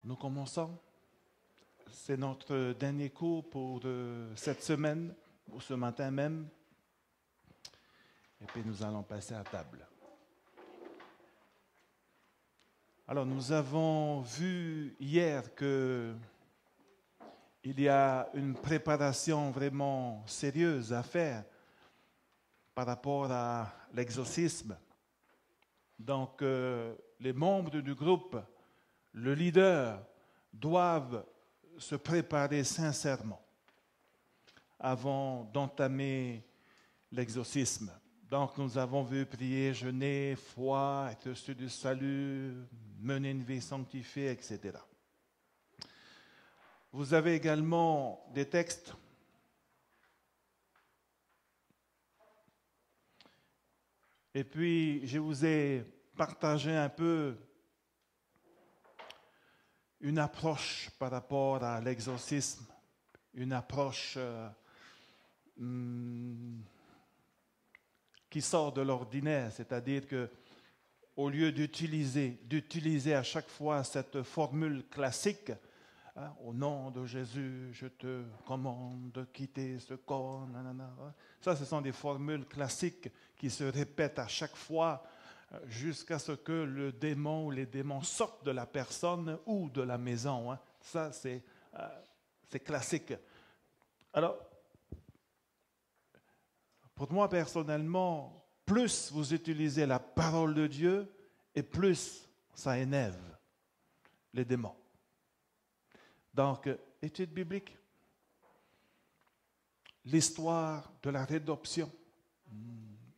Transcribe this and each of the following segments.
Nous commençons. C'est notre dernier cours pour cette semaine, ou ce matin même. Et puis nous allons passer à table. Alors nous avons vu hier que il y a une préparation vraiment sérieuse à faire par rapport à l'exorcisme. Donc les membres du groupe, le leader, doivent se préparer sincèrement avant d'entamer l'exorcisme. Donc, nous avons vu prier, jeûner, foi, être sûr du salut, mener une vie sanctifiée, etc. Vous avez également des textes. Et puis, je vous ai partagé un peu une approche par rapport à l'exorcisme, une approche qui sort de l'ordinaire, c'est-à-dire que au lieu d'utiliser à chaque fois cette formule classique, hein, au nom de Jésus, je te commande de quitter ce corps, nanana, hein. Ça, ce sont des formules classiques qui se répètent à chaque fois jusqu'à ce que le démon ou les démons sortent de la personne ou de la maison. Hein. Ça, c'est classique. Alors, pour moi, personnellement, plus vous utilisez la parole de Dieu, et plus ça énerve les démons. Donc, étude biblique. L'histoire de la rédemption.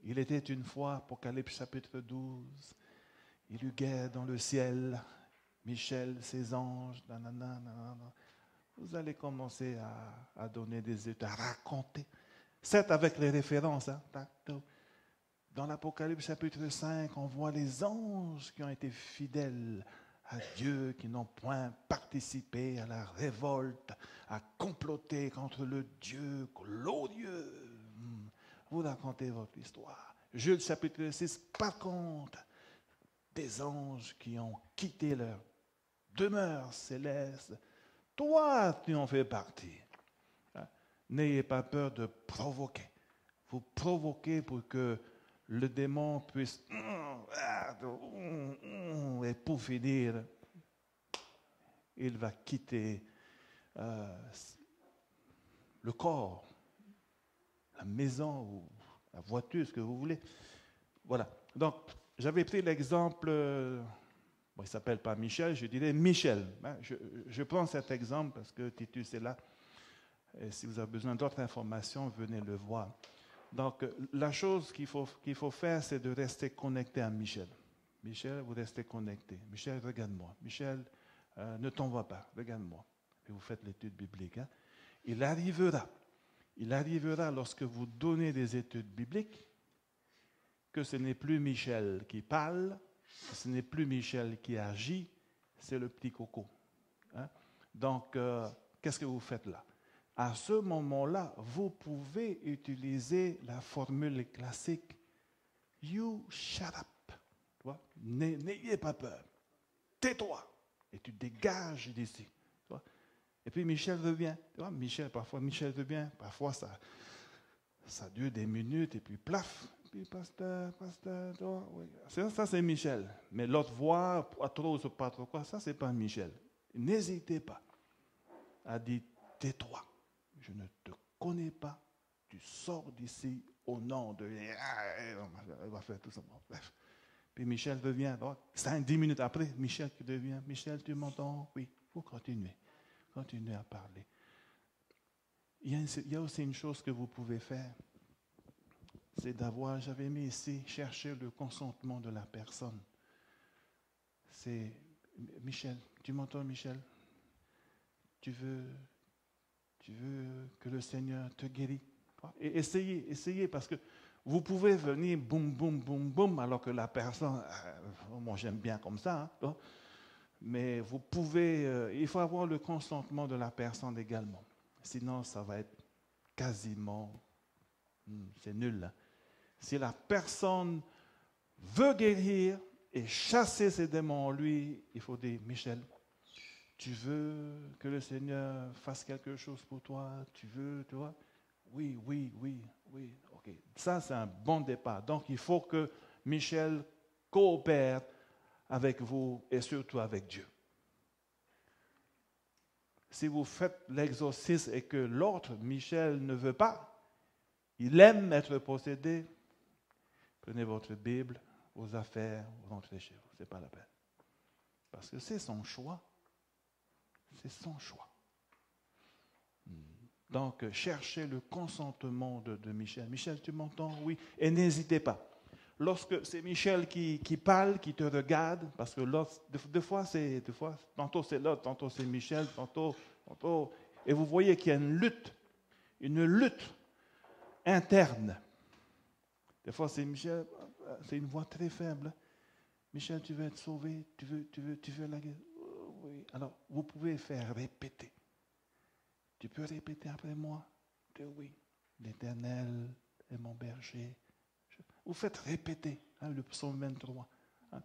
Il était une fois, Apocalypse chapitre 12, il eut guerre dans le ciel, Michel, ses anges, nanana, nanana. Vous allez commencer à donner des études, à raconter. C'est avec les références. Hein. Dans l'Apocalypse chapitre 5, on voit les anges qui ont été fidèles à Dieu, qui n'ont point participé à la révolte, à comploter contre le Dieu glorieux. Vous racontez votre histoire. Jude chapitre 6, par contre, des anges qui ont quitté leur demeure céleste. Toi, tu en fais partie. N'ayez pas peur de provoquer. Vous provoquez pour que le démon puisse, et pour finir, il va quitter le corps, la maison ou la voiture, ce que vous voulez. Voilà. Donc, j'avais pris l'exemple, bon, il ne s'appelle pas Michel, je dirais Michel. Je prends cet exemple parce que Titus est là. Et si vous avez besoin d'autres informations, venez le voir. Donc, la chose qu'il faut faire, c'est de rester connecté à Michel. Michel, vous restez connecté. Michel, regarde-moi. Michel, ne t'en va pas, regarde-moi. Et vous faites l'étude biblique. Hein. Il arrivera lorsque vous donnez des études bibliques que ce n'est plus Michel qui parle, que ce n'est plus Michel qui agit, c'est le petit coco. Hein. Donc, qu'est-ce que vous faites là? À ce moment-là, vous pouvez utiliser la formule classique « You shut up ». N'ayez pas peur. Tais-toi. Et tu dégages d'ici. Et puis Michel revient. Parfois Michel revient. Parfois ça dure des minutes et puis plaf. Puis pasteur, oui. Ça c'est Michel. Mais l'autre voix, trop ou pas trop quoi, ça c'est pas Michel. N'hésitez pas à dire « Tais-toi. Je ne te connais pas, tu sors d'ici au nom de... » Elle va faire tout ça. Bref. Puis Michel revient. 5-10 minutes après, Michel qui revient. « Michel, tu m'entends? » Oui, il faut continuer. Continuez à parler. Il y a aussi une chose que vous pouvez faire. C'est d'avoir, j'avais mis ici, chercher le consentement de la personne. C'est, Michel, tu m'entends Michel? Tu veux que le Seigneur te guérisse. Et essayez, parce que vous pouvez venir boum, boum, boum, boum, alors que la personne, moi j'aime bien comme ça, hein, mais vous pouvez, il faut avoir le consentement de la personne également. Sinon, ça va être quasiment, c'est nul. Hein. Si la personne veut guérir et chasser ses démons en lui, il faut dire, Michel, Tu veux que le Seigneur fasse quelque chose pour toi? Tu veux, tu vois? Oui, oui, oui, oui. OK. Ça, c'est un bon départ. Donc, il faut que Michel coopère avec vous et surtout avec Dieu. Si vous faites l'exorcisme et que l'autre, Michel, ne veut pas, il aime être possédé, prenez votre Bible, vos affaires, vous rentrez chez vous. Ce n'est pas la peine. Parce que c'est son choix. C'est son choix. Donc, cherchez le consentement de Michel. Michel, tu m'entends? Oui. Et n'hésitez pas. Lorsque c'est Michel qui parle, qui te regarde, parce que l'autre, deux fois, tantôt c'est l'autre, tantôt c'est Michel, tantôt, et vous voyez qu'il y a une lutte interne. Des fois c'est Michel, c'est une voix très faible. Michel, tu veux être sauvé, tu veux la guerre. Oui. Alors, vous pouvez faire répéter. Tu peux répéter après moi? Oui. L'Éternel est mon berger. Vous faites répéter le psaume 23. Hein.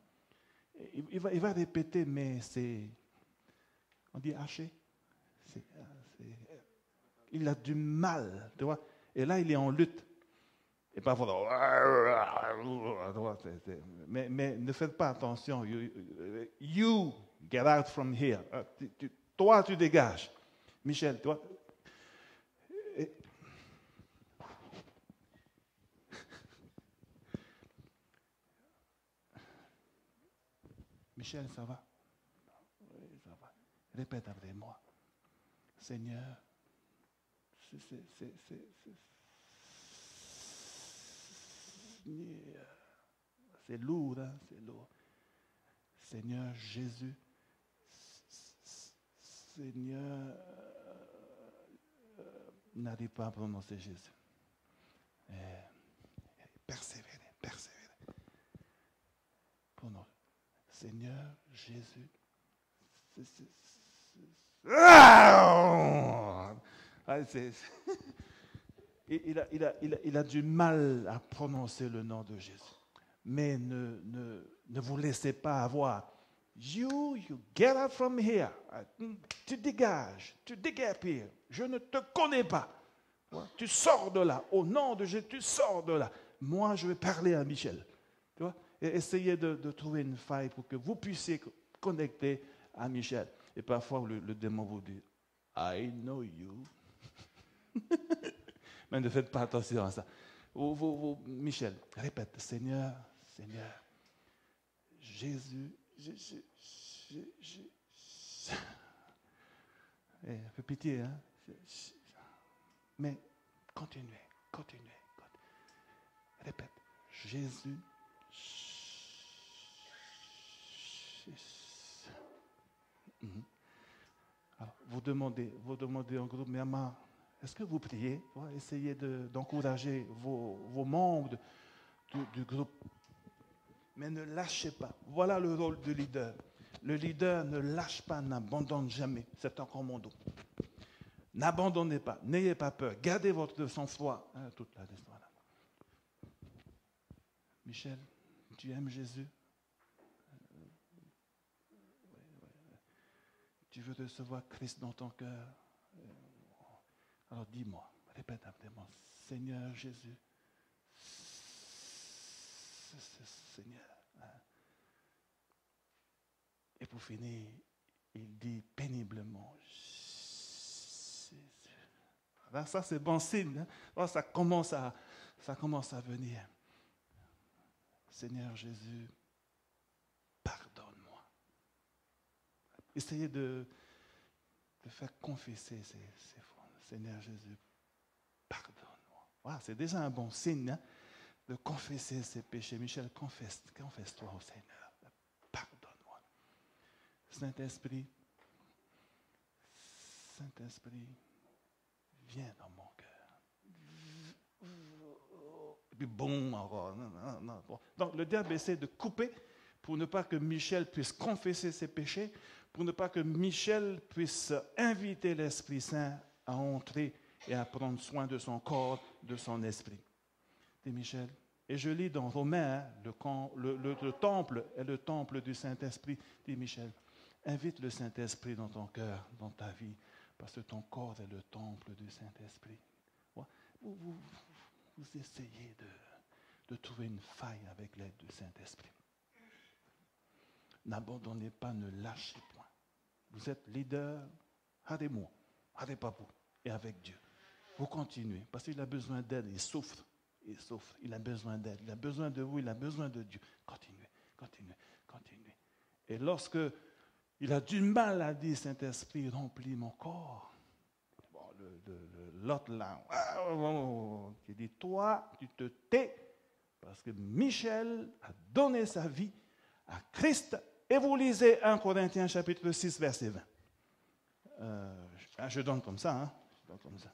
Il va répéter, mais c'est... On dit haché. Il a du mal, tu vois. Et là, il est en lutte. Et parfois, mais ne faites pas attention. You get out from here. Toi, tu dégages. Michel, toi. Michel, ça va? Oui, ça va. Répète après moi. Seigneur, c'est lourd, hein? C'est lourd. Seigneur Jésus, Seigneur, n'arrive pas à prononcer Jésus. Persévérer. Prononce. Seigneur Jésus. Il a du mal à prononcer le nom de Jésus. Mais ne vous laissez pas avoir. You get out from here. Tu dégages, tu dégapires. Je ne te connais pas. Tu sors de là. Au nom de Jésus, tu sors de là. Moi, je vais parler à Michel. Tu vois? Et essayez de trouver une faille pour que vous puissiez connecter à Michel. Et parfois, le démon vous dit, I know you. Mais ne faites pas attention à ça. Michel, répète, Seigneur, Jésus, un peu pitié, hein? Mais continuez. Répète, Jésus, Alors, vous demandez en groupe, mais maman, est-ce que vous priez? Essayez d'encourager vos membres du groupe. Mais ne lâchez pas. Voilà le rôle du leader. Le leader ne lâche pas, n'abandonne jamais. C'est un commando. N'abandonnez pas, n'ayez pas peur. Gardez votre sang-froid toute la histoire. Michel, tu aimes Jésus? Tu veux recevoir Christ dans ton cœur? Alors dis-moi, répète après moi, Seigneur Jésus, Seigneur. Et pour finir, il dit péniblement, alors ça c'est bon signe, hein? Alors, ça commence à venir. Seigneur Jésus, pardonne-moi. Essayez de faire confesser ces fois. Seigneur Jésus, pardonne-moi. Voilà, c'est déjà un bon signe, hein, de confesser ses péchés. Michel, confesse-toi au Seigneur. Pardonne-moi. Saint-Esprit, viens dans mon cœur. Et puis bon, encore. Non. Donc le diable essaie de couper pour ne pas que Michel puisse confesser ses péchés, pour ne pas que Michel puisse inviter l'Esprit Saint à entrer et à prendre soin de son corps, de son esprit. Dit Michel. Et je lis dans Romains, le temple est le temple du Saint-Esprit, dit Michel. Invite le Saint-Esprit dans ton cœur, dans ta vie, parce que ton corps est le temple du Saint-Esprit. Vous essayez de trouver une faille avec l'aide du Saint-Esprit. N'abandonnez pas, ne lâchez point. Vous êtes leader, arrêtez-moi, arrêtez pas vous, et avec Dieu. Vous continuez, parce qu'il a besoin d'aide, il souffre, il a besoin d'aide, il a besoin de vous, il a besoin de Dieu. Continuez, continuez, continuez. Et lorsque il a du mal à dire, Saint-Esprit, remplis mon corps, bon, l'autre là, qui dit, toi, tu te tais, parce que Michel a donné sa vie à Christ. Et vous lisez 1 Corinthiens chapitre 6, verset 20. Je donne comme ça, hein? Je donne comme ça.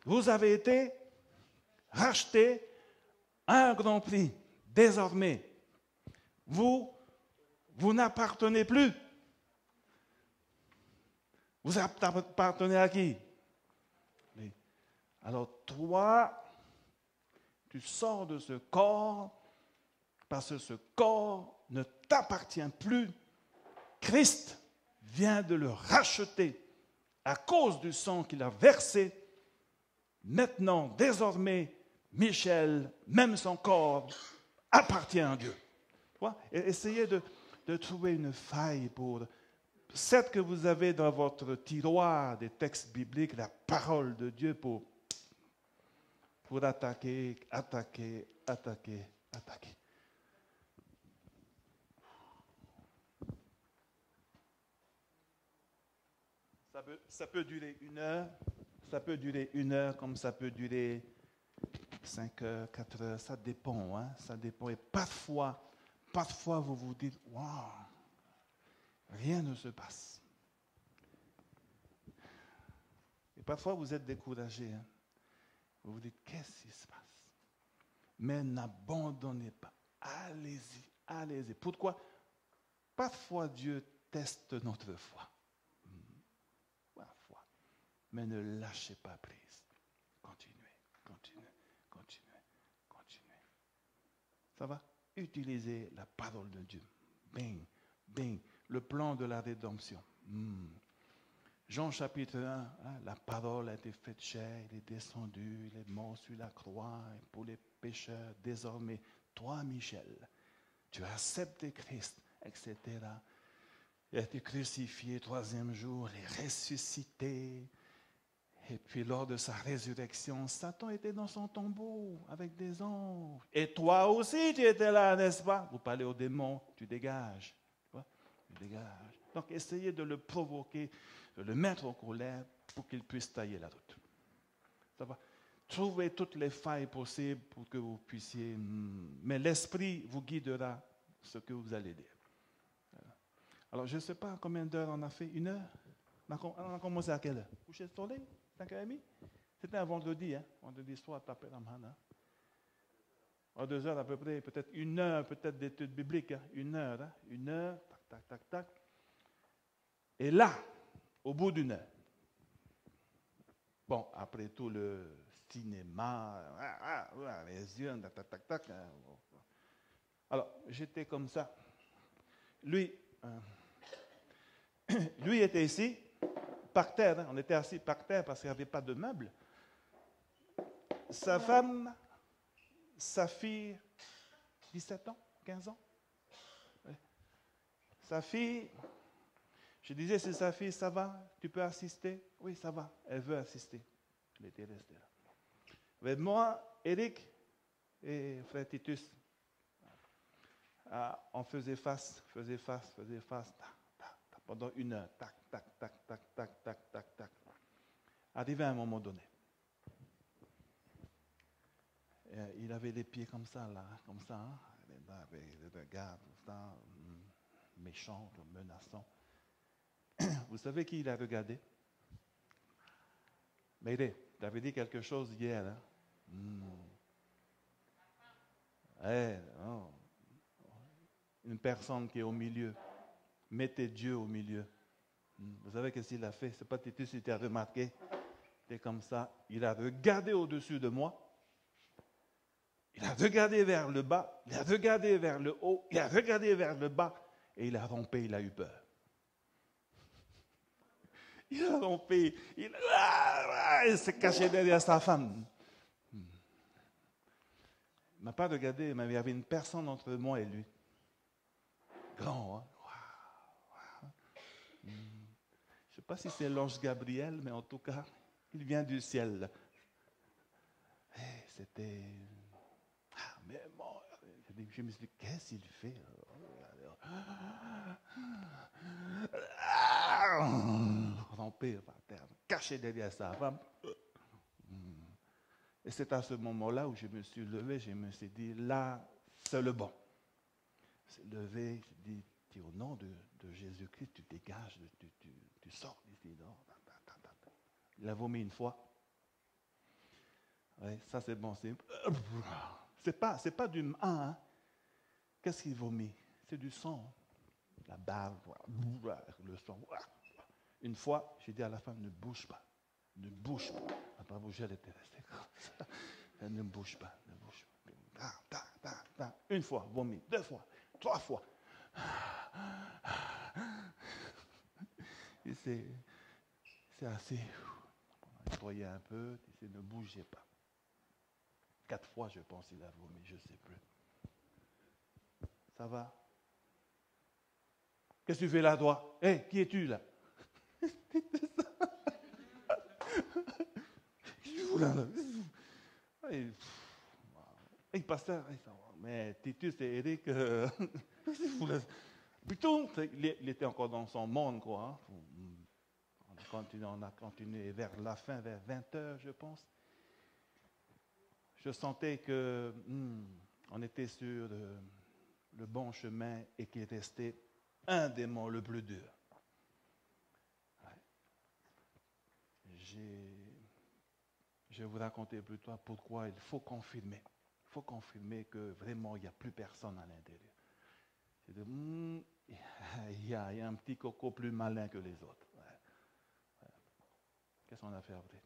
Vous avez été rachetés à un grand prix. Désormais, vous n'appartenez plus. Vous appartenez à qui? Alors toi, tu sors de ce corps parce que ce corps ne t'appartient plus. Christ vient de le racheter à cause du sang qu'il a versé. Maintenant, désormais, Michel, même son corps, appartient à Dieu. Essayez de trouver une faille pour celle que vous avez dans votre tiroir des textes bibliques, la parole de Dieu pour attaquer. Ça peut durer 1 heure, ça peut durer 1 heure comme ça peut durer 5 heures, 4 heures, ça dépend, hein, ça dépend. Et parfois vous vous dites, waouh, rien ne se passe. Et parfois vous êtes découragé, hein. Vous vous dites, qu'est-ce qui se passe? Mais n'abandonnez pas, allez-y. Pourquoi? Parfois Dieu teste notre foi. Mais ne lâchez pas prise. Continuez. Ça va? Utilisez la parole de Dieu. Bing. Le plan de la rédemption. Jean chapitre 1, hein, la parole a été faite chair, il est descendu, il est mort sur la croix pour les pécheurs. Désormais, toi, Michel, tu as accepté Christ, etc. Il a été crucifié 3e jour, il est ressuscité. Et puis lors de sa résurrection, Satan était dans son tombeau avec des anges. Et toi aussi, tu étais là, n'est-ce pas? Vous parlez aux démons, tu dégages. Tu dégages. Donc essayez de le provoquer, de le mettre en colère pour qu'il puisse tailler la route. Ça va? Trouvez toutes les failles possibles pour que vous puissiez... Mais l'Esprit vous guidera ce que vous allez dire. Alors je ne sais pas combien d'heures on a fait. 1 heure? On a commencé à quelle heure? Coucher de soleil? 5h30? C'était un vendredi, hein? Vendredi soir, tapé la main. À 2 heures à peu près, peut-être 1 heure, peut-être d'études bibliques. Hein? 1 heure, hein? 1 heure, tac. Et là, au bout d'1 heure, bon, après tout le cinéma, les yeux, tac. Alors, j'étais comme ça. Lui était ici, par terre. Hein. On était assis par terre parce qu'il n'y avait pas de meubles. Sa femme, sa fille, 17 ans, 15 ans. Ouais. Sa fille, je disais, c'est sa fille, ça va? Tu peux assister? Oui, ça va. Elle veut assister. Elle était restée là. Avec moi, Eric et frère Titus, on faisait face. Pendant 1 heure, tac. Arrivé à un moment donné, il avait les pieds comme ça, hein, avec le regard, méchant, menaçant. Vous savez qui il a regardé? Mais tu avais dit quelque chose hier, hein? Une personne qui est au milieu. Mettez Dieu au milieu. Vous savez ce qu'il a fait? C'est pas Titus, il t'a remarqué. C'est comme ça. Il a regardé au-dessus de moi. Il a regardé vers le bas. Il a regardé vers le haut. Il a regardé vers le bas. Et il a rampé, il a eu peur. Il a rompé. Il s'est caché derrière sa femme. Il ne m'a pas regardé, mais il y avait une personne entre moi et lui. Grand, hein? Je ne sais pas si c'est l'ange Gabriel, mais en tout cas, il vient du ciel. C'était... mais bon, je me suis dit, qu'est-ce qu'il fait? Rampé par terre, caché derrière sa femme. Et c'est à ce moment-là où je me suis levé, je me suis dit, là, c'est le bon. Je me suis levé, je dis, au nom de Jésus-Christ, tu dégages, tu sors d'ici. Il a vomi une fois. Oui, ça c'est bon. C'est pas du hein. Qu'est-ce qu'il vomit? C'est du sang. La bave, le sang. Une fois, j'ai dit à la femme, ne bouge pas. Ne bouge pas. Elle n'a pas bougé, elle était restée comme ça. Elle ne bouge pas, ne bouge pas. Une fois, vomi. 2 fois. 3 fois. Et c'est assez. On a nettoyé un peu, et ne bougez pas. 4 fois, je pense, il a vomi, je ne sais plus. Ça va? Qu'est-ce que tu fais là, toi? Hé, qui es-tu là? Pasteur, mais Titus et Eric, plutôt, il était encore dans son monde, quoi. On a continué vers la fin, vers 20h, je pense. Je sentais que on était sur le bon chemin et qu'il restait un démon le plus dur. Ouais. Je vais vous raconter plus tard pourquoi il faut confirmer. Il faut confirmer que vraiment il n'y a plus personne à l'intérieur. Il y a un petit coco plus malin que les autres. Ouais. Ouais. Qu'est-ce qu'on a fait après?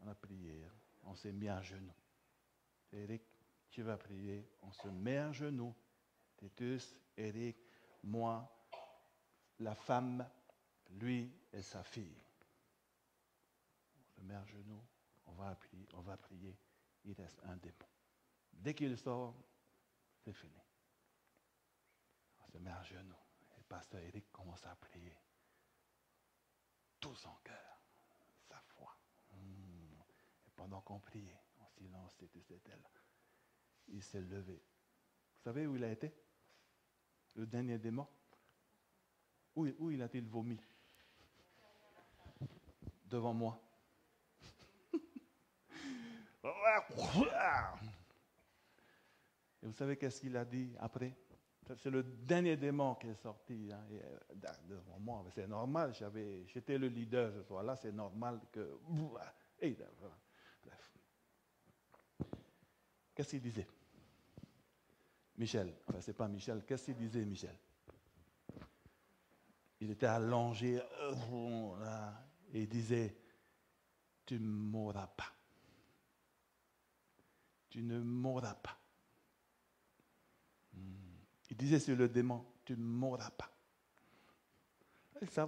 On a prié, on s'est mis à genoux. Eric, tu vas prier, on se met à genoux. Titus, Eric, moi, la femme, lui et sa fille. On se met à genoux, on va prier. Il reste un démon. Dès qu'il sort, c'est fini. On se met à genoux. Et pasteur Eric commence à prier. Tout son cœur, sa foi. Et pendant qu'on priait, en silence, c'était là. Il s'est levé. Vous savez où il a été? Le dernier démon? Où il a-t-il vomi? Devant moi. Et vous savez qu'est-ce qu'il a dit après? C'est le dernier démon qui est sorti. Hein, devant moi, c'est normal, j'étais le leader ce soir-là, c'est normal que... Bref. Qu'est-ce qu'il disait? Michel, enfin c'est pas Michel, qu'est-ce qu'il disait Michel? Il était allongé, et il disait, tu ne mourras pas. Tu ne mourras pas. Il disait sur le démon, tu ne mourras pas.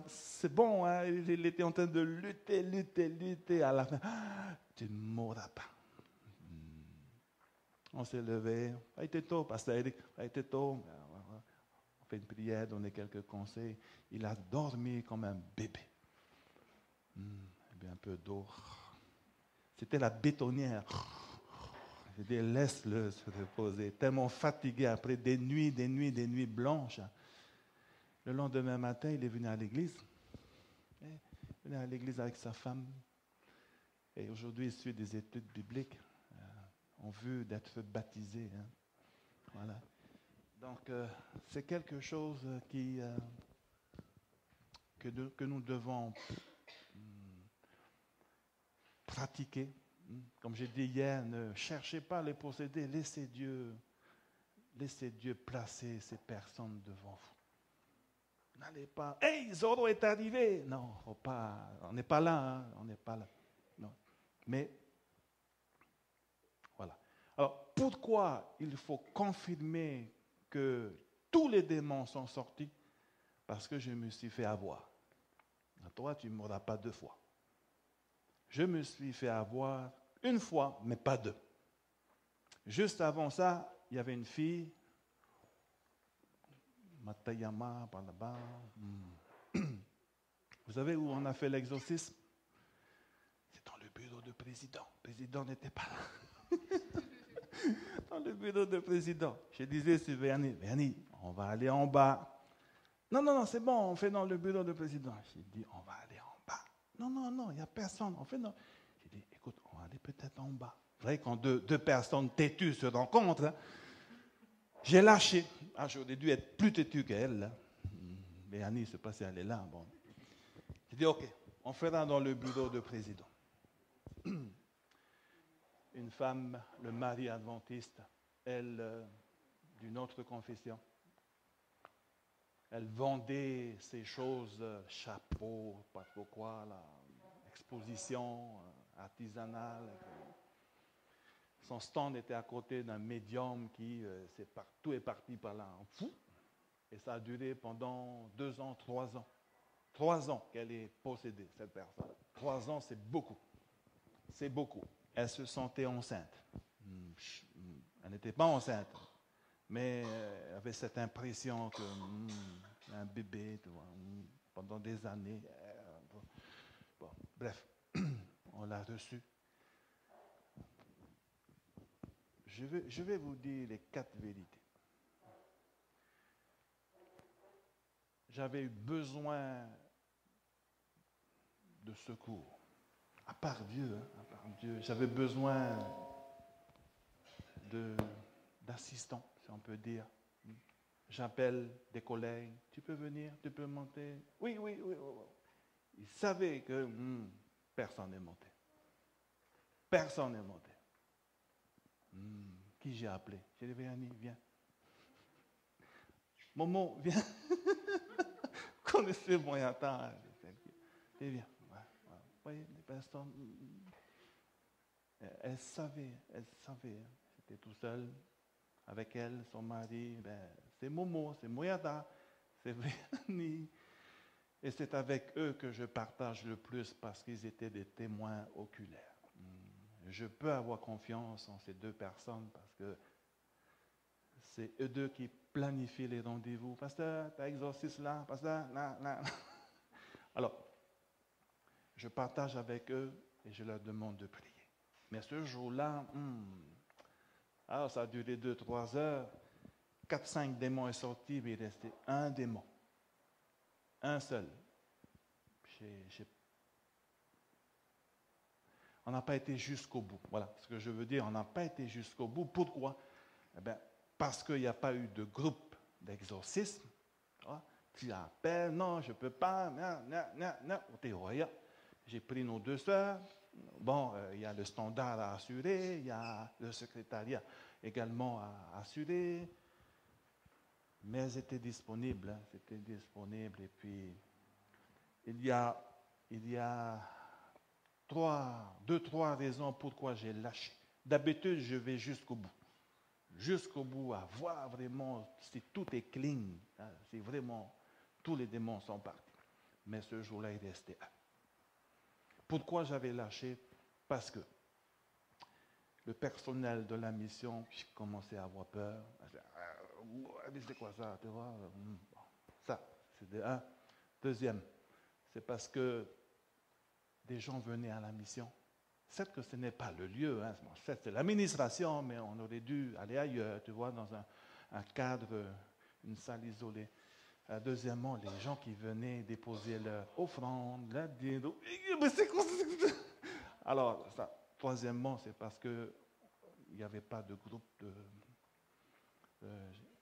C'est bon, hein? Il était en train de lutter à la fin. Tu ne mourras pas. On s'est levé. Il était tôt, pasteur Eric. Il était tôt. On fait une prière, donner quelques conseils. Il a dormi comme un bébé. Un peu d'eau. C'était la bétonnière. J'ai dit, laisse-le se reposer. Tellement fatigué après des nuits blanches. Le lendemain matin, il est venu à l'église. Il est venu à l'église avec sa femme. Et aujourd'hui, il suit des études bibliques. En vue d'être baptisé. Hein. Voilà. Donc, c'est quelque chose que nous devons pratiquer. Comme j'ai dit hier, ne cherchez pas à les posséder, laissez Dieu placer ces personnes devant vous. N'allez pas, hey, Zorro est arrivé. Non, faut pas, on n'est pas là, hein, on n'est pas là. Non. Mais, voilà. Alors, pourquoi il faut confirmer que tous les démons sont sortis? Parce que je me suis fait avoir. Toi, tu ne m'auras pas 2 fois. Je me suis fait avoir 1 fois, mais pas 2. Juste avant ça, il y avait une fille, Matayama, par là-bas. Vous savez où on a fait l'exorcisme? C'est dans le bureau du président. Le président n'était pas là. Dans le bureau du président. Je disais sur Vernie, on va aller en bas. Non, c'est bon, on fait dans le bureau du président. J'ai dit, on va aller en bas. Non, il n'y a personne. On fait dans... J'ai dit, écoute, on va aller peut-être en bas. C'est vrai, quand deux personnes têtues se rencontrent, hein, j'ai lâché. J'aurais dû être plus têtu qu'elle. Là. Mais Annie, je ne sais pas si elle est là. Bon. J'ai dit, OK, on fera dans le bureau du président. Une femme, le mari adventiste, elle, d'une autre confession, elle vendait ces choses, chapeaux, pas trop quoi, là, exposition artisanale. Son stand était à côté d'un médium qui, tout est parti par là en fou. Et ça a duré pendant 2 ans, 3 ans. 3 ans qu'elle est possédée, cette personne. 3 ans, c'est beaucoup. C'est beaucoup. Elle se sentait enceinte. Elle n'était pas enceinte, mais elle avait cette impression que un bébé, tu vois, pendant des années. Bon, bref, on l'a reçu. Je vais vous dire les 4 vérités. J'avais eu besoin de secours. À part Dieu, j'avais besoin d'assistants, si on peut dire. J'appelle des collègues, tu peux venir, tu peux monter. Oui. Ils savaient que personne n'est monté. Personne n'est monté. Qui j'ai appelé? J'ai dit, Véanie, viens. Momo, viens. Connaissez mon temps. Viens. Vous voyez, les personnes, elle savait. J'étais tout seul avec elle, son mari. C'est Momo, c'est Moyada, c'est Véanie. Et c'est avec eux que je partage le plus parce qu'ils étaient des témoins oculaires. Je peux avoir confiance en ces 2 personnes parce que c'est eux 2 qui planifient les rendez-vous. Pasteur, t'as exorcisme là, pasteur, là. Alors, je partage avec eux et je leur demande de prier. Mais ce jour-là, ça a duré 2-3 heures. 4-5 démons sont sortis, mais il restait un démon. Un seul. On n'a pas été jusqu'au bout. Voilà ce que je veux dire. On n'a pas été jusqu'au bout. Pourquoi? Parce qu'il n'y a pas eu de groupe d'exorcisme. Tu appelles, non, je ne peux pas. Non. J'ai pris nos 2 sœurs. Bon, il y a le standard à assurer, il y a le secrétariat également à assurer. Mais elles étaient disponibles. C'était disponible. Et puis, il y a 2-3 raisons pourquoi j'ai lâché. D'habitude, je vais jusqu'au bout. Jusqu'au bout, à voir vraiment si tout est clean. Si vraiment tous les démons sont partis. Mais ce jour-là, il restait un. Pourquoi j'avais lâché? Parce que le personnel de la mission commençait à avoir peur. C'est quoi ça? Tu vois? Ça, c'est de un. Deuxième, c'est parce que des gens venaient à la mission. Certes que ce n'est pas le lieu, certes c'est l'administration, mais on aurait dû aller ailleurs, tu vois, dans un cadre, une salle isolée. Deuxièmement, les gens qui venaient déposer leur offrande, leur dîner. Mais c'est quoi ça? Alors, ça. Troisièmement, c'est parce qu'il n'y avait pas de groupe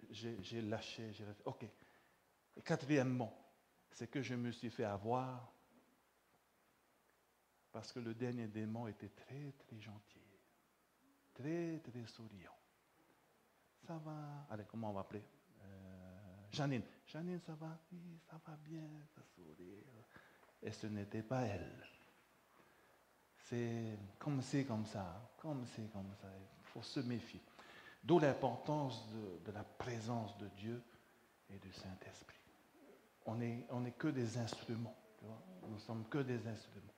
j'ai lâché, j'ai resté. OK. Et quatrièmement, c'est que je me suis fait avoir parce que le dernier démon était très, très gentil. Très, très souriant. Ça va? Allez, comment on va appeler? Janine. Janine, ça va? Oui, ça va bien, ça sourit. Et ce n'était pas elle. C'est comme c'est comme ça. Il faut se méfier. D'où l'importance de la présence de Dieu et du Saint-Esprit. On n'est que des instruments. Tu vois, nous ne sommes que des instruments.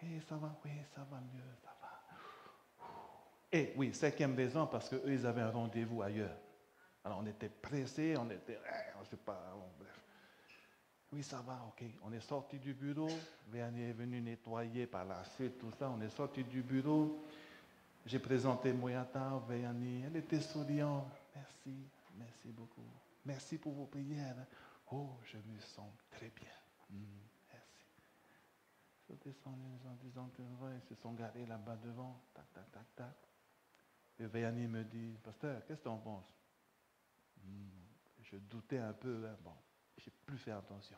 Et ça va, oui, ça va mieux, ça va. Et oui, 5e raison, parce qu'eux, ils avaient un rendez-vous ailleurs. Alors on était pressés, on était, on ne sait pas, bon, bref. Oui, ça va, ok. On est sorti du bureau, Véanie est venu nettoyer par la suite, tout ça. On est sorti du bureau, j'ai présenté Moyata, Véanie, elle était souriante. Merci, merci beaucoup. Merci pour vos prières. Oh, je me sens très bien. Merci. Je suis descendu en disant que ils se sont garés là-bas devant, tac, tac, tac, tac. Et Véanie me dit, pasteur, qu'est-ce que tu en penses? Je doutais un peu, hein. Bon, j'ai plus fait attention.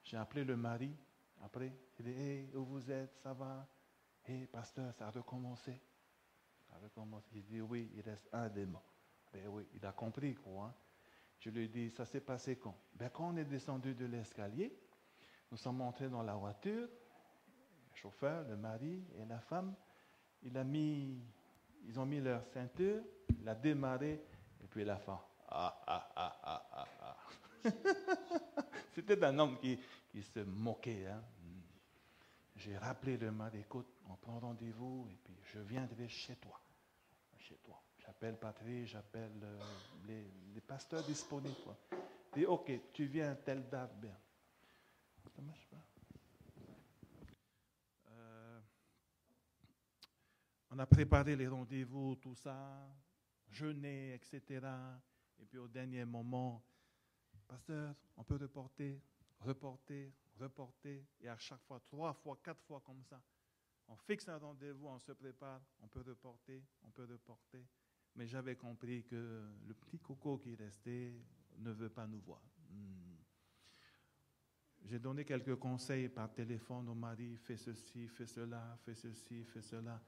J'ai appelé le mari, après, il dit, hey, où vous êtes, ça va? Hey, pasteur, ça a recommencé. Ça a recommencé. Il dit, oui, il reste un démon. Ben oui, il a compris, quoi. Hein? Je lui ai dit, ça s'est passé quand? Ben quand on est descendu de l'escalier, nous sommes montés dans la voiture, le chauffeur, le mari et la femme, ils ont mis leur ceinture, il a démarré, et puis la femme, C'était un homme qui se moquait. Hein. J'ai rappelé le mari, écoute, on prend rendez-vous, et puis je viendrai chez toi. Chez toi. J'appelle Patrick, j'appelle les pasteurs disponibles. Quoi. Je dis, ok, tu viens à telle date, bien. Ça marche pas. On a préparé les rendez-vous, tout ça, jeûner, etc. Et puis au dernier moment, pasteur, on peut reporter, et à chaque fois, 3 fois, 4 fois comme ça. On fixe un rendez-vous, on se prépare, on peut reporter. Mais j'avais compris que le petit coco qui restait ne veut pas nous voir. J'ai donné quelques conseils par téléphone au mari, fais ceci, fais cela, fais ceci, fais cela.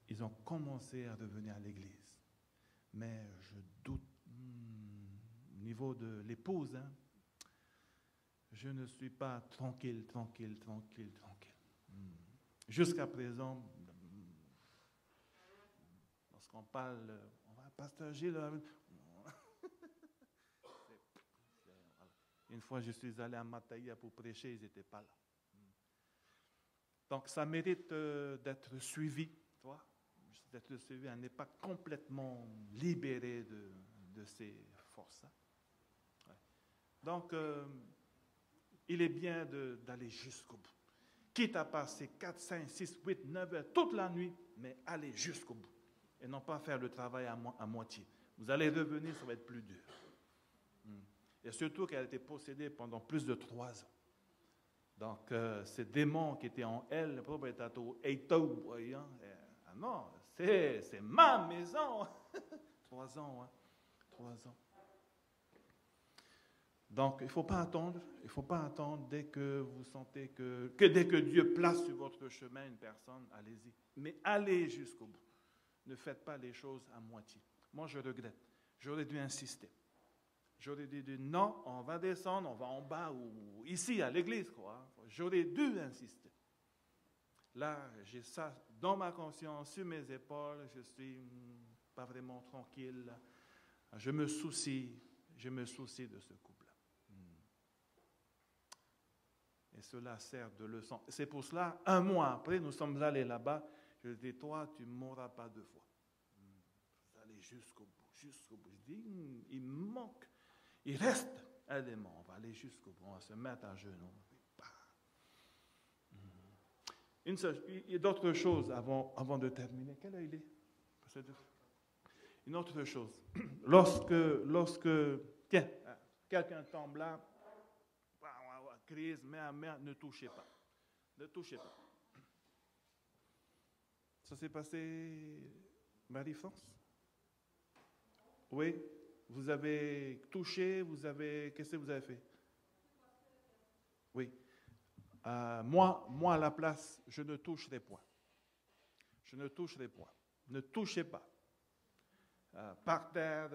Ils ont commencé à revenir à l'église. Mais je doute, au niveau de l'épouse, hein, je ne suis pas tranquille. Jusqu'à présent, lorsqu'on parle, pasteur Gilles, une fois je suis allé à Mataïa pour prêcher, ils n'étaient pas là. Donc ça mérite d'être suivi, toi, d'être suivi, on n'est pas complètement libéré de ces forces-là. Ouais. Donc, il est bien d'aller jusqu'au bout. Quitte à passer 4, 5, 6, 8, 9 heures toute la nuit, mais aller jusqu'au bout. Et non pas faire le travail à moitié. Vous allez revenir, ça va être plus dur. Et surtout qu'elle a été possédée pendant plus de 3 ans. Donc, ces démons qui étaient en elle, le propre état non, c'est ma maison. 3 ans, hein. 3 ans. Donc, il ne faut pas attendre dès que vous sentez que dès que Dieu place sur votre chemin une personne, allez-y. Mais allez jusqu'au bout. Ne faites pas les choses à moitié. Moi, je regrette. J'aurais dû insister. J'aurais dû dire non, on va descendre, on va en bas ou ici à l'église, quoi. J'aurais dû insister. Là, j'ai ça dans ma conscience, sur mes épaules, je suis pas vraiment tranquille. Je me soucie de ce couple-là. Et cela sert de leçon. C'est pour cela, 1 mois après, nous sommes allés là-bas. Je dis, toi, tu ne mourras pas 2 fois. Vous allez jusqu'au bout. Je dis, il manque. Il reste un démon. On va aller jusqu'au bout. On va se mettre à genoux. Il y a d'autres choses avant de terminer. Quelle heure il est? Une autre chose. Lorsque tiens, quelqu'un tombe là, crise, mère, ne touchez pas. Ne touchez pas. Ça s'est passé, Marie-France? Oui? Vous avez touché, qu'est-ce que vous avez fait? Oui. Moi, à la place, je ne toucherai point. Je ne toucherai point. Ne touchez pas. Par terre,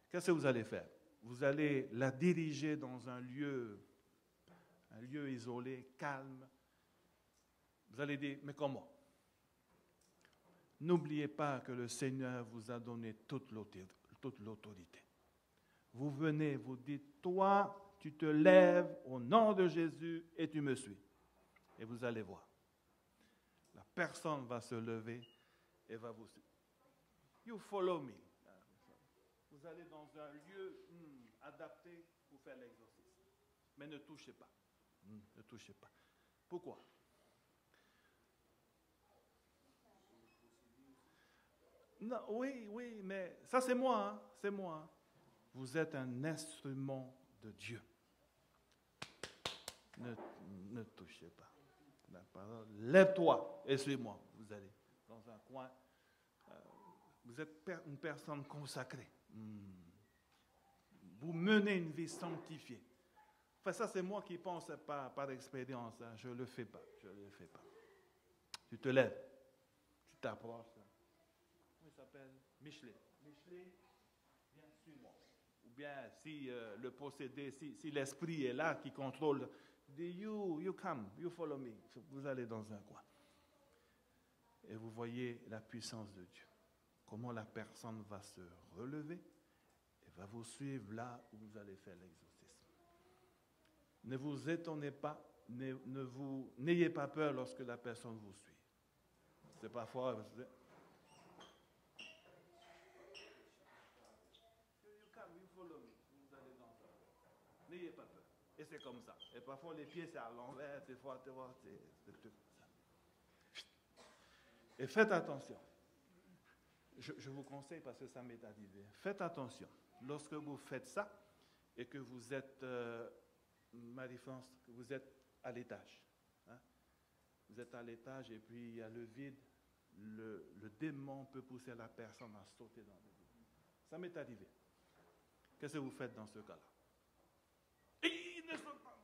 qu'est-ce que vous allez faire? Vous allez la diriger dans un lieu isolé, calme. Vous allez dire, mais comment? N'oubliez pas que le Seigneur vous a donné toute l'autorité. Vous venez, vous dites, toi, tu te lèves au nom de Jésus et tu me suis. Et vous allez voir. La personne va se lever et va vous suivre. You follow me. Vous allez dans un lieu adapté pour faire l'exorcisme. Mais ne touchez pas. Ne touchez pas. Pourquoi? Non, oui, mais ça c'est moi, hein, c'est moi. Hein. Vous êtes un instrument de Dieu. Ne touchez pas. La parole, lève-toi et suis-moi. Vous allez dans un coin. Vous êtes une personne consacrée. Vous menez une vie sanctifiée. Enfin, ça, c'est moi qui pense par expérience. Hein. Je ne le fais pas. Tu te lèves. Tu t'approches. Comment il s'appelle? Michelet. Michelet, viens, suis-moi. Ou bien, si le possédé, si l'esprit est là qui contrôle, dis you come, you follow me. Vous allez dans un coin. Et vous voyez la puissance de Dieu. Comment la personne va se relever et va vous suivre là où vous allez faire l'exorcisme. Ne vous étonnez pas, n'ayez pas peur lorsque la personne vous suit. C'est parfois... N'ayez pas peur. Et c'est comme ça. Et parfois les pieds c'est à l'envers, des fois, c'est comme ça. Et faites attention. Je vous conseille parce que ça m'est arrivé. Faites attention. Lorsque vous faites ça et que vous êtes, Marie-France, que vous êtes à l'étage. Hein? Vous êtes à l'étage et puis il y a le vide. Le démon peut pousser la personne à sauter dans le vide. Ça m'est arrivé. Qu'est-ce que vous faites dans ce cas-là? Il ne saute pas.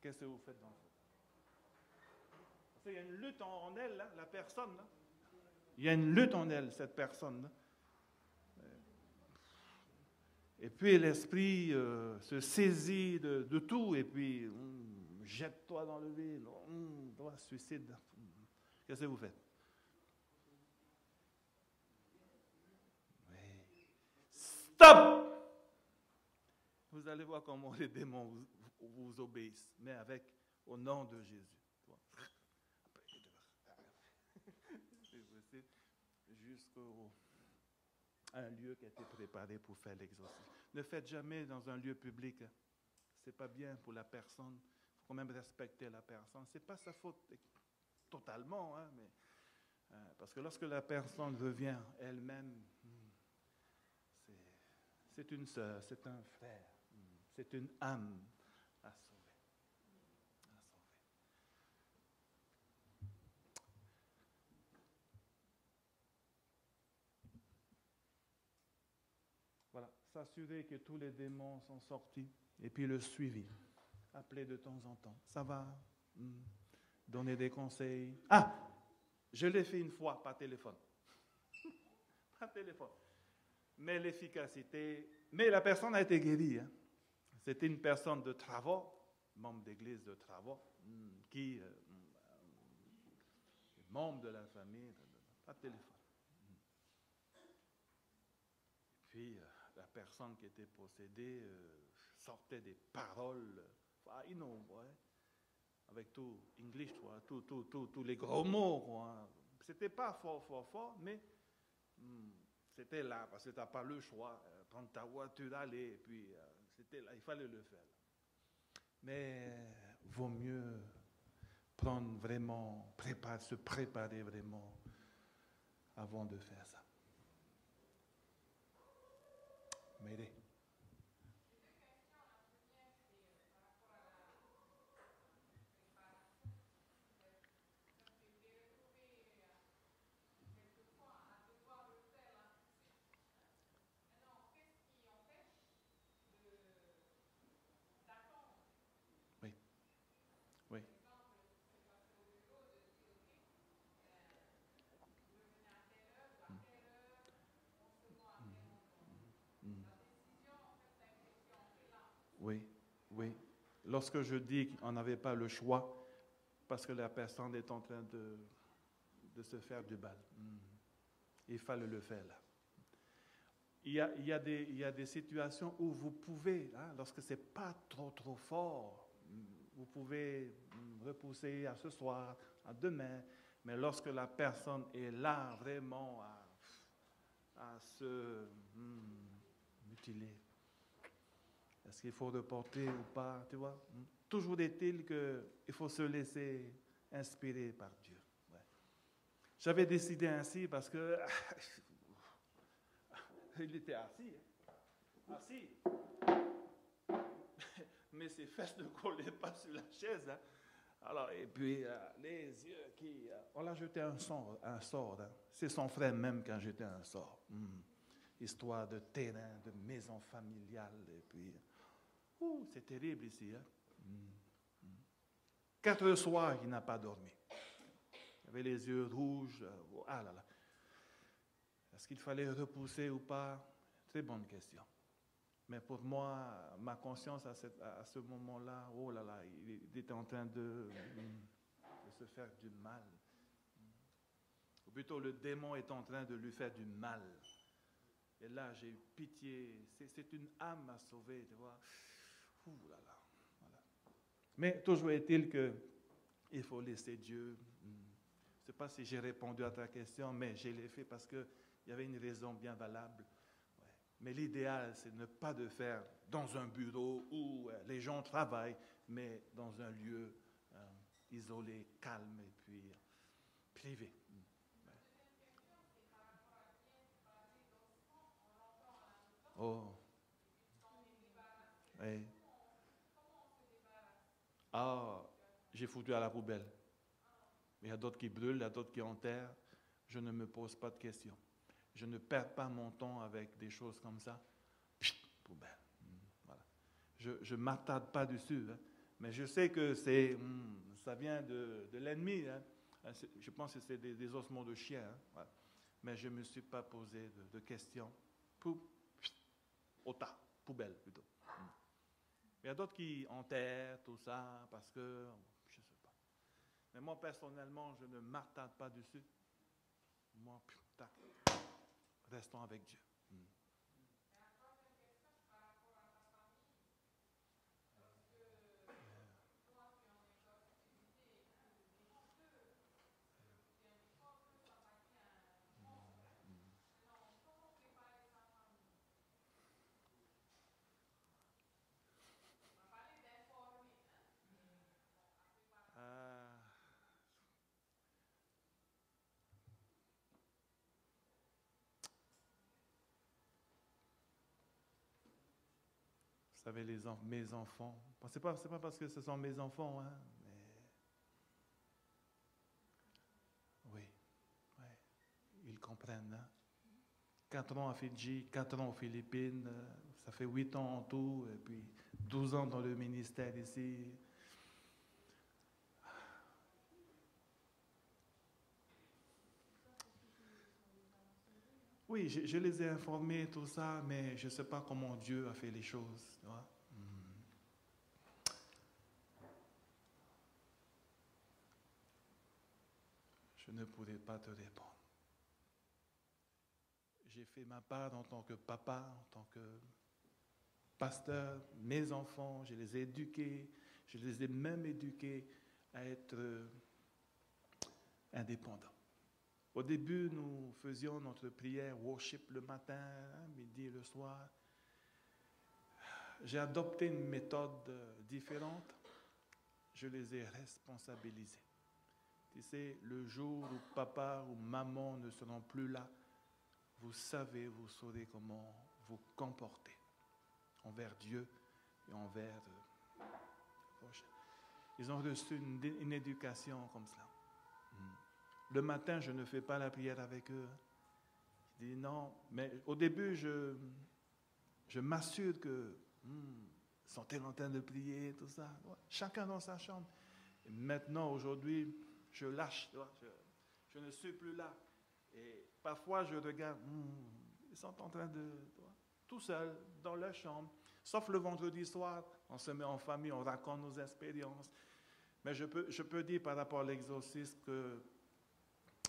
Qu'est-ce que vous faites dans ce cas-là? Parce qu'il y a une lutte en elle, là, la personne. Là. Il y a une lutte en elle, cette personne. Là. Et puis l'esprit se saisit de tout et puis jette-toi dans le vide. Toi, suicide. Qu'est-ce que vous faites? Oui. Stop! Vous allez voir comment les démons vous obéissent, mais au nom de Jésus. Jusqu'à un lieu qui a été préparé pour faire l'exorcisme. Ne faites jamais dans un lieu public. C'est pas bien pour la personne. Il faut quand même respecter la personne. C'est pas sa faute totalement, hein, mais parce que lorsque la personne revient elle-même, c'est une sœur, c'est un frère, c'est une âme à sauver. Voilà, s'assurer que tous les démons sont sortis et puis le suivi. Appeler de temps en temps. Ça va? Donner des conseils. Ah! Je l'ai fait une fois par téléphone. Par téléphone. Mais l'efficacité... Mais la personne a été guérie. Hein. C'était une personne de Travaux, membre d'église de Travaux, qui est membre de la famille, par téléphone. Puis la personne qui était possédée sortait des paroles, avec tout English, tous les gros mots. Quoi. C'était pas fort, mais c'était là, parce que tu n'as pas le choix. Prendre ta voiture, aller, et puis c'était là, il fallait le faire. Mais vaut mieux prendre vraiment, se préparer vraiment avant de faire ça. M'aider. Oui. Oui. Lorsque je dis qu'on n'avait pas le choix, parce que la personne est en train de se faire du mal. Il fallait le faire là. il y a des situations où vous pouvez, hein, lorsque ce n'est pas trop fort, vous pouvez repousser à ce soir, à demain, mais lorsque la personne est là vraiment à se mutiler, est-ce qu'il faut reporter ou pas, tu vois? Toujours est-il qu'il faut se laisser inspirer par Dieu. Ouais. J'avais décidé ainsi parce que il était assis. Assis. Mais ses fesses ne collaient pas sur la chaise. Hein. Alors, et puis, les yeux qui... on l'a jeté un sort. Hein. C'est son frère même qui a jeté un sort. Histoire de terrain, de maison familiale. Et puis, c'est terrible ici. Hein. 4 soirs, il n'a pas dormi. Il avait les yeux rouges. Ah là là. Est-ce qu'il fallait repousser ou pas? Très bonne question. Mais pour moi, ma conscience à ce moment-là, oh là là, il était en train de se faire du mal. Ou plutôt, le démon est en train de lui faire du mal. Et là, j'ai eu pitié. C'est une âme à sauver, tu vois. Ouh là là. Voilà. Mais toujours est-il qu'il faut laisser Dieu. Je ne sais pas si j'ai répondu à ta question, mais je l'ai fait parce qu'il y avait une raison bien valable. Mais l'idéal, c'est ne pas de faire dans un bureau où les gens travaillent, mais dans un lieu isolé, calme et puis privé. Oh. Oui. Ah, j'ai foutu à la poubelle. Il y a d'autres qui brûlent, il y a d'autres qui enterrent. Je ne me pose pas de questions. Je ne perds pas mon temps avec des choses comme ça. Pfft, poubelle. Voilà. Je ne m'attarde pas dessus, hein. Mais je sais que ça vient de l'ennemi. Hein. Je pense que c'est des ossements de chien. Hein. Voilà. Mais je ne me suis pas posé de questions. Au tas, poubelle plutôt. Il y a d'autres qui enterrent tout ça parce que, je ne sais pas. Mais moi, personnellement, je ne m'attarde pas dessus. Moi, tac, restons avec Dieu. Vous savez, mes enfants, c'est pas parce que ce sont mes enfants, hein, mais oui, ils comprennent. Hein. 4 ans à Fidji, 4 ans aux Philippines, ça fait 8 ans en tout, et puis 12 ans dans le ministère ici. Oui, je les ai informés, tout ça, mais je ne sais pas comment Dieu a fait les choses. Tu vois? Je ne pourrais pas te répondre. J'ai fait ma part en tant que papa, en tant que pasteur. Mes enfants, je les ai éduqués, je les ai même éduqués à être indépendants. Au début, nous faisions notre prière worship le matin, midi et le soir. J'ai adopté une méthode différente. Je les ai responsabilisés. Tu sais, le jour où papa ou maman ne seront plus là, vous saurez comment vous comporter envers Dieu et envers le prochain. Ils ont reçu une éducation comme cela. Le matin, je ne fais pas la prière avec eux. Je dis non, mais au début, je m'assure que sont-ils en train de prier, tout ça. Chacun dans sa chambre. Et maintenant, aujourd'hui, je lâche. Je ne suis plus là. Et parfois, je regarde, ils sont en train de... tout seuls, dans leur chambre. Sauf le vendredi soir, on se met en famille, on raconte nos expériences. Mais je peux dire par rapport à l'exorcisme que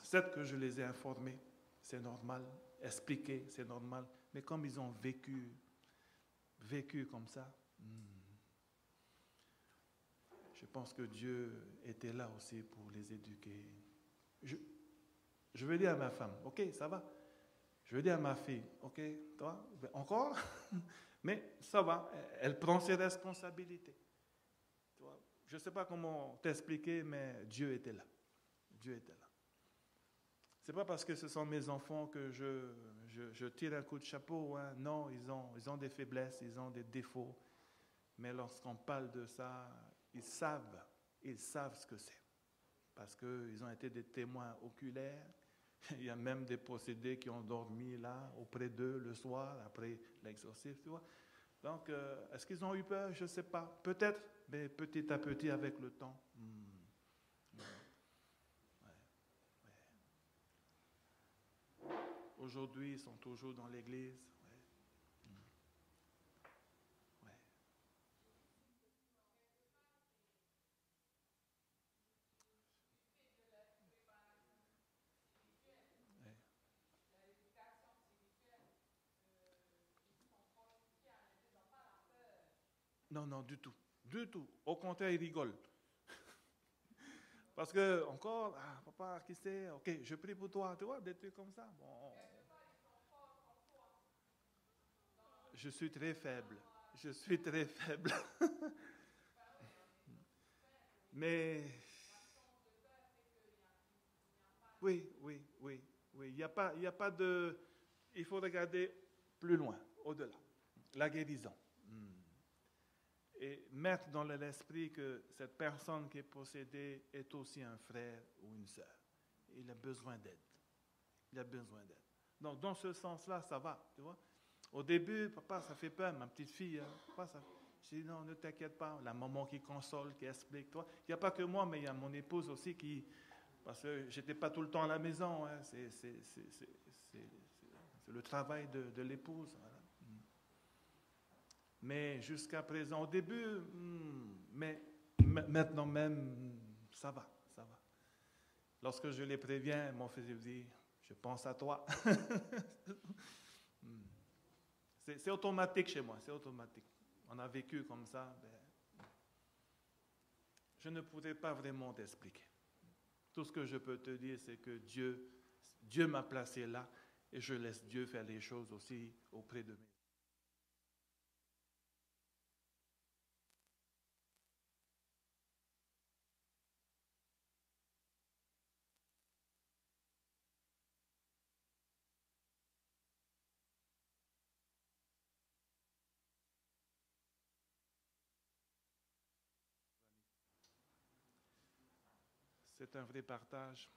c'est que je les ai informés, c'est normal. Expliquer, c'est normal. Mais comme ils ont vécu comme ça, je pense que Dieu était là aussi pour les éduquer. Je veux dire à ma femme, ok, ça va. Je veux dire à ma fille, ok, toi, encore, mais ça va, elle prend ses responsabilités. Je ne sais pas comment t'expliquer, mais Dieu était là. Dieu était là. Ce n'est pas parce que ce sont mes enfants que je tire un coup de chapeau. Hein. Non, ils ont des faiblesses, ils ont des défauts. Mais lorsqu'on parle de ça, ils savent ce que c'est. Parce qu'ils ont été des témoins oculaires. Il y a même des possédés qui ont dormi là, auprès d'eux, le soir, après l'exorcisme, tu vois. Donc, est-ce qu'ils ont eu peur? Je ne sais pas. Peut-être, mais petit à petit, avec le temps. Aujourd'hui, ils sont toujours dans l'église. Non, non, du tout. Du tout. Au contraire, ils rigolent. Parce que, encore, papa, qui c'est? Ok, je prie pour toi, tu vois, des trucs comme ça. Bon. Je suis très faible. Je suis très faible. Mais, oui. Il n'y a pas de... Il faut regarder plus loin, au-delà. La guérison. Et mettre dans l'esprit que cette personne qui est possédée est aussi un frère ou une sœur. Il a besoin d'aide. Il a besoin d'aide. Donc, dans ce sens-là, ça va, tu vois. Au début, papa, ça fait peur, ma petite fille. Hein, papa, ça... Je dis, non, ne t'inquiète pas. La maman qui console, qui explique, toi. Il n'y a pas que moi, mais il y a mon épouse aussi qui... Parce que je n'étais pas tout le temps à la maison. Hein, c'est le travail de l'épouse. Voilà. Mais jusqu'à présent, au début, mais maintenant même, ça va. Lorsque je les préviens, mon fils me dit, je pense à toi. C'est automatique chez moi, c'est automatique. On a vécu comme ça. Je ne pourrais pas vraiment t'expliquer. Tout ce que je peux te dire, c'est que Dieu m'a placé là et je laisse Dieu faire les choses aussi auprès de mes. C'est un vrai partage.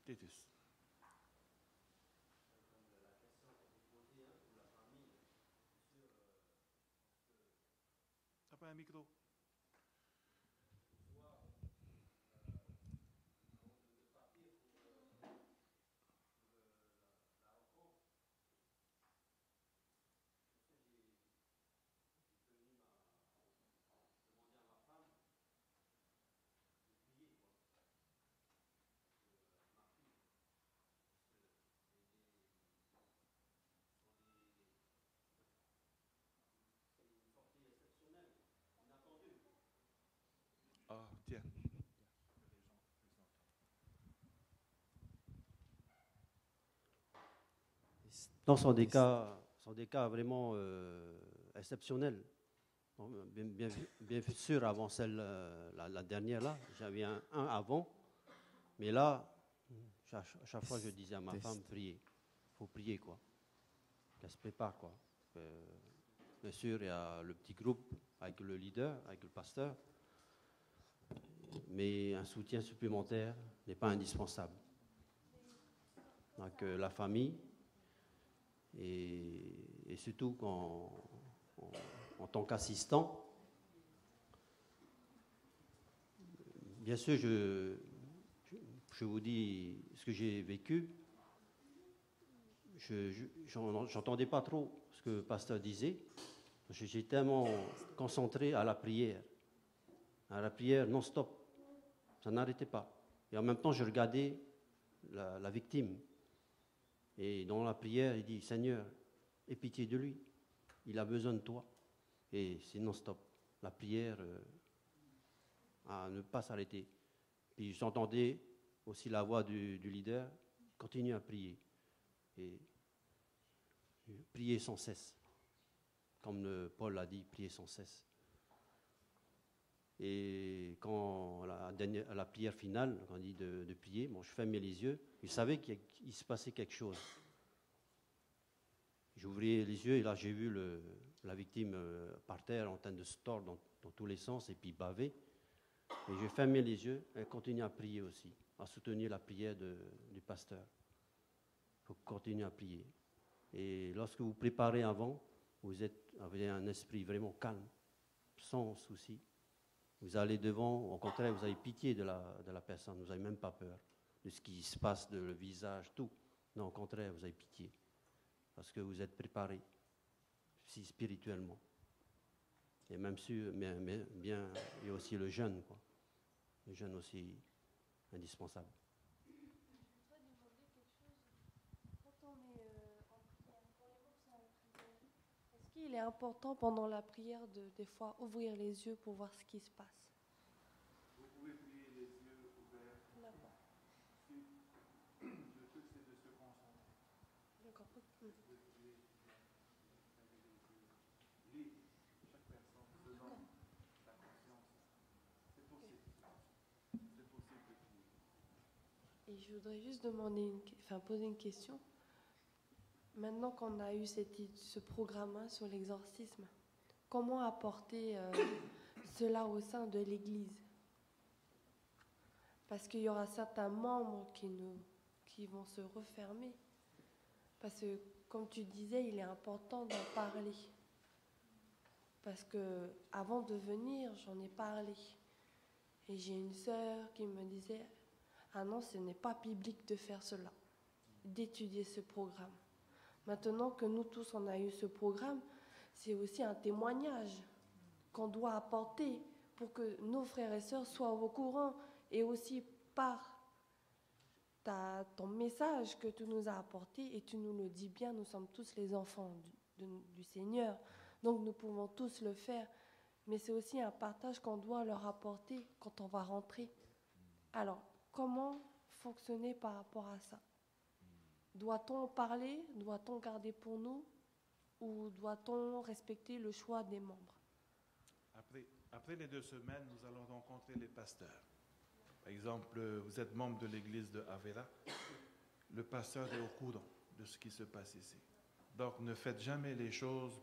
Titus. T'as pas un micro? Ah, tiens. Non, sont des cas vraiment exceptionnels. Bien sûr, avant celle, la dernière là, j'avais un avant, mais là, chaque fois je disais à ma femme, priez, il faut prier quoi, qu'elle se prépare quoi. Bien sûr, il y a le petit groupe avec le leader, avec le pasteur, mais un soutien supplémentaire n'est pas indispensable. Donc la famille, et surtout en tant qu'assistant, bien sûr, je vous dis ce que j'ai vécu. J'entendais pas trop ce que le pasteur disait. J'étais tellement concentré à la prière non-stop. Ça n'arrêtait pas. Et en même temps, je regardais la victime. Et dans la prière, il dit, Seigneur, aie pitié de lui. Il a besoin de toi. Et c'est non-stop. La prière, à ne pas s'arrêter. Puis j'entendais aussi la voix du leader, continue à prier. Et prier sans cesse. Comme Paul l'a dit, prier sans cesse. Et quand à la prière finale, quand on dit de prier, bon, je fermais les yeux, je savais qu'il se passait quelque chose. J'ouvrais les yeux et là j'ai vu la victime par terre en train de se tordre dans tous les sens et puis baver. Et j'ai fermé les yeux et continué à prier aussi, à soutenir la prière du pasteur. Il faut continuer à prier. Et lorsque vous préparez avant, vous avez un esprit vraiment calme, sans souci. Vous allez devant, au contraire, vous avez pitié de la personne, vous n'avez même pas peur de ce qui se passe, de le visage, tout. Non, au contraire, vous avez pitié, parce que vous êtes préparé, si spirituellement. Et même mais bien, il y a aussi le jeûne, quoi. Le jeûne aussi indispensable. Je voudrais demander quelque chose. Quand on est en prière, pour les morceaux en prière, est-ce qu'il est important pendant la prière de des fois ouvrir les yeux pour voir ce qui se passe? Vous pouvez prier les yeux ouverts. D'accord. Le truc, c'est de se concentrer. D'accord. Libre, chaque personne, selon la conscience. C'est possible. C'est possible de prier. Et je voudrais juste demander poser une question. Maintenant qu'on a eu ce programme sur l'exorcisme, comment apporter cela au sein de l'Église? Parce qu'il y aura certains membres qui vont se refermer. Parce que, comme tu disais, il est important d'en parler. Parce que avant de venir, j'en ai parlé. Et j'ai une sœur qui me disait, ah non, ce n'est pas biblique de faire cela, d'étudier ce programme. Maintenant que nous tous on a eu ce programme, c'est aussi un témoignage qu'on doit apporter pour que nos frères et sœurs soient au courant, et aussi par ton message que tu nous as apporté, et tu nous le dis bien, nous sommes tous les enfants du Seigneur, donc nous pouvons tous le faire, mais c'est aussi un partage qu'on doit leur apporter quand on va rentrer. Alors, comment fonctionner par rapport à ça? Doit-on parler? Doit-on garder pour nous? Ou doit-on respecter le choix des membres? Après les 2 semaines, nous allons rencontrer les pasteurs. Par exemple, vous êtes membre de l'église de Avera. Le pasteur est au courant de ce qui se passe ici. Donc, ne faites jamais les choses.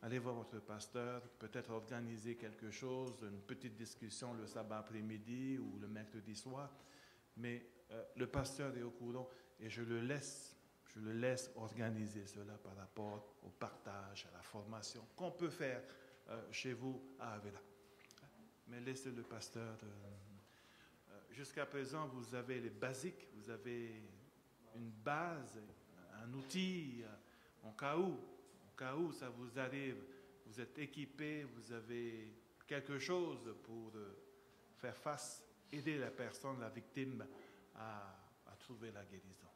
Allez voir votre pasteur, peut-être organiser quelque chose, une petite discussion le sabbat après-midi ou le mercredi soir. Mais le pasteur est au courant et je le laisse organiser cela par rapport au partage, à la formation qu'on peut faire chez vous à Avila. Mais laissez le pasteur. Jusqu'à présent, vous avez les basiques, vous avez une base, un outil, en cas où ça vous arrive, vous êtes équipé, vous avez quelque chose pour faire face, aider la personne, la victime, à trouver la guérison.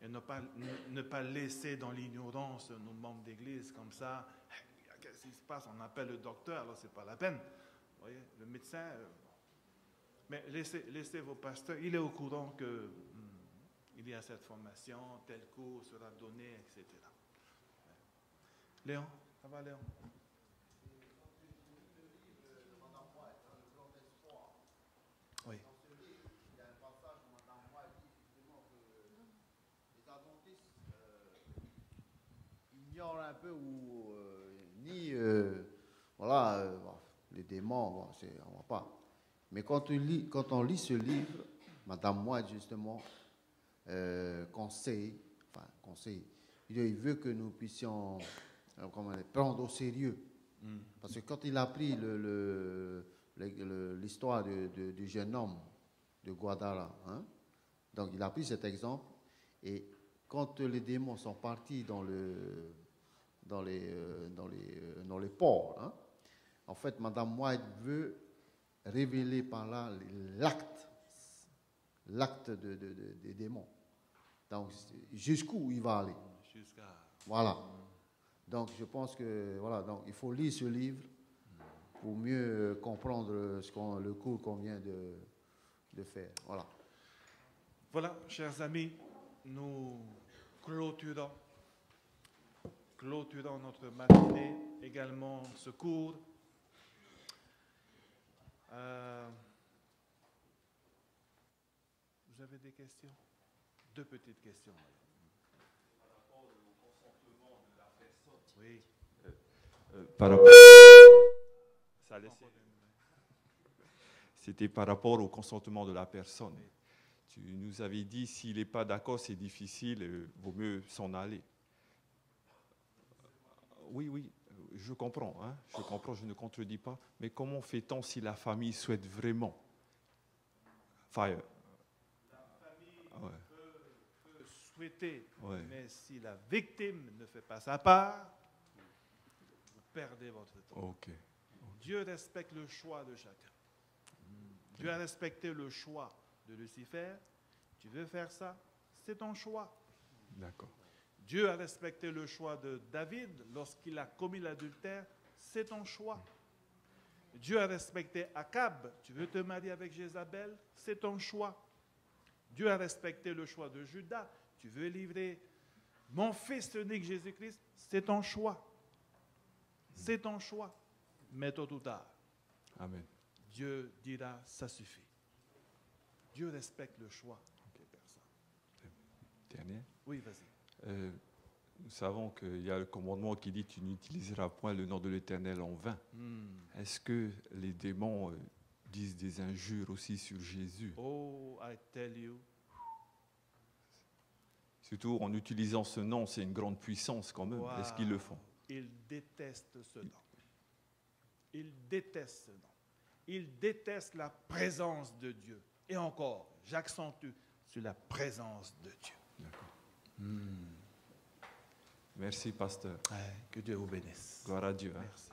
Et ne pas laisser dans l'ignorance nos membres d'église comme ça. Qu'est-ce qui se passe? On appelle le docteur, alors c'est pas la peine. Vous voyez, le médecin. Mais laissez vos pasteurs. Il est au courant que il y a cette formation, tel cours sera donné, etc. Léon, ça va, Léon? Oui. Dans ce livre, il y a un passage où Madame White dit justement que les adventistes ignorent un peu ou les démons, on ne voit pas. Mais quand on lit ce livre, Madame White justement conseille, il veut que nous puissions prendre au sérieux. Parce que quand il a pris l'histoire du jeune homme de Guadalajara, donc il a pris cet exemple, et quand les démons sont partis dans les ports, en fait, Madame White veut révéler par là l'acte des démons. Donc, jusqu'où il va aller. jusqu'à... Voilà. Donc je pense que voilà, donc il faut lire ce livre pour mieux comprendre le cours qu'on vient de faire. Voilà. Voilà, chers amis, nous clôturons notre matinée, également ce cours. Vous avez des questions? Deux petites questions. Par rapport au consentement de la personne. Oui. Par rapport... Ça a laissé... C'était par rapport au consentement de la personne. Tu nous avais dit, s'il n'est pas d'accord, c'est difficile, vaut mieux s'en aller. Oui, je comprends, hein, je ne contredis pas. Mais comment fait-on si la famille souhaite vraiment? Enfin, la famille peut souhaiter, mais si la victime ne fait pas sa part, vous perdez votre temps. Ok. Dieu respecte le choix de chacun. Dieu a respecté le choix de Lucifer. Tu veux faire ça? C'est ton choix. D'accord. Dieu a respecté le choix de David lorsqu'il a commis l'adultère. C'est ton choix. Dieu a respecté Akab. Tu veux te marier avec Jézabel? C'est ton choix. Dieu a respecté le choix de Judas. Tu veux livrer mon fils unique Jésus-Christ? C'est ton choix. C'est ton choix. Mais tôt ou tard, Amen. Dieu dira, ça suffit. Dieu respecte le choix des personnes. Dernier. Oui, vas-y. Nous savons qu'il y a le commandement qui dit « Tu n'utiliseras point le nom de l'Éternel en vain ». Est-ce que les démons disent des injures aussi sur Jésus? Oh, I tell you. Surtout en utilisant ce nom, c'est une grande puissance quand même. Wow. Est-ce qu'ils le font? Ils détestent ce nom. Ils détestent ce nom. Ils détestent la présence de Dieu. Et encore, j'accentue sur la présence de Dieu. D'accord. Merci, pasteur. Que Dieu vous bénisse. Gloire à Dieu. Hein. Merci.